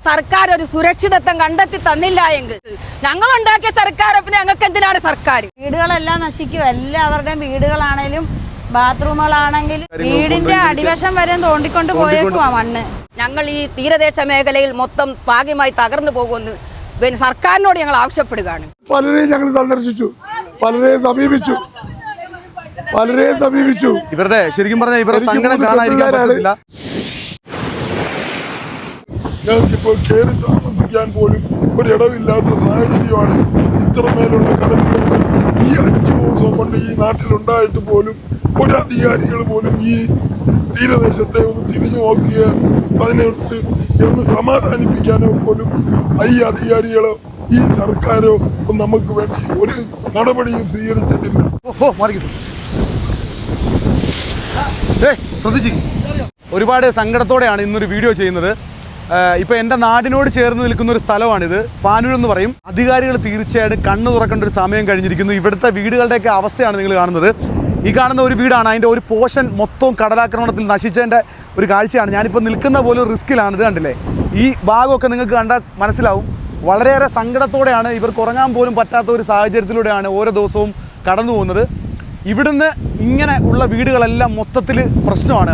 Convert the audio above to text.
സർക്കാർ ഒരു സുരക്ഷിതത്വം കണ്ടെത്തി തന്നില്ല എങ്കിൽ ഞങ്ങൾ ഉണ്ടാക്കിയ സർക്കാർ പിന്നെ ഞങ്ങൾക്ക് എന്തിനാണ് സർക്കാർ? വീടുകളെല്ലാം നശിക്കും. എല്ലാവരുടെയും വീടുകളാണേലും ബാത്റൂമുകളാണെങ്കിലും വീടിന്റെ അടിവശം വരെ തോണ്ടിക്കൊണ്ട് പോയേക്കുവാ മണ്ണ്. ഞങ്ങൾ ഈ തീരദേശ മേഖലയിൽ മൊത്തം ഭാഗ്യമായി തകർന്നു പോകുമെന്ന് സർക്കാരിനോട് ഞങ്ങൾ ആവശ്യപ്പെടുകയാണ്. പലരെയും ഞങ്ങൾ സന്ദർശിച്ചു, പലരെയും സമീപിച്ചു. ഇവരുടെ ശരിക്കും പറഞ്ഞാൽ ഇവരുടെ സങ്കടം കാണാതിരിക്കാൻ പറ്റില്ല. ഞങ്ങൾക്കിപ്പോൾ കയറി താമസിക്കാൻ പോലും ഒരിടമില്ലാത്ത സാഹചര്യമാണ്. ഇത്രമേലുള്ള കടന്നുകൊണ്ട് ഈ 5 ദിവസം കൊണ്ട് ഈ നാട്ടിലുണ്ടായിട്ട് പോലും ഒരധികാരികൾ പോലും ഈ തീരദേശത്തെ ഒന്ന് തിരിഞ്ഞു നോക്കിയ അതിനടുത്ത് ഒന്ന് സമാധാനിപ്പിക്കാനോ പോലും ഈ അധികാരികളോ ഈ സർക്കാരോ നമുക്ക് വേണ്ടി ഒരു നടപടിയും സ്വീകരിച്ചിട്ടില്ല. ഒരുപാട് സങ്കടത്തോടെയാണ് ഇന്നൊരു വീഡിയോ ചെയ്യുന്നത്. ഇപ്പൊ എൻ്റെ നാടിനോട് ചേർന്ന് നിൽക്കുന്ന ഒരു സ്ഥലമാണിത്. പാനൂർ എന്ന് പറയും. അധികാരികൾ തീർച്ചയായിട്ടും കണ്ണു തുറക്കേണ്ട ഒരു സമയം കഴിഞ്ഞിരിക്കുന്നു. ഇവിടുത്തെ വീടുകളുടെയൊക്കെ അവസ്ഥയാണ് നിങ്ങൾ കാണുന്നത്. ഈ കാണുന്ന ഒരു വീടാണ്, അതിൻ്റെ ഒരു പോർഷൻ മൊത്തം കടലാക്രമണത്തിൽ നശിച്ചതിൻ്റെ ഒരു കാഴ്ചയാണ്. ഞാനിപ്പോൾ നിൽക്കുന്ന പോലെ റിസ്ക്കിലാണ്. ഇത് കണ്ടില്ലേ, ഈ ഭാഗമൊക്കെ നിങ്ങൾക്ക് കണ്ടാൽ മനസ്സിലാവും. വളരെയേറെ സങ്കടത്തോടെയാണ്, ഇവർക്ക് ഉറങ്ങാൻ പോലും പറ്റാത്ത ഒരു സാഹചര്യത്തിലൂടെയാണ് ഓരോ ദിവസവും കടന്നു പോകുന്നത്. ഇവിടുന്ന് ഇങ്ങനെ ഉള്ള വീടുകളെല്ലാം മൊത്തത്തിൽ പ്രശ്നമാണ്.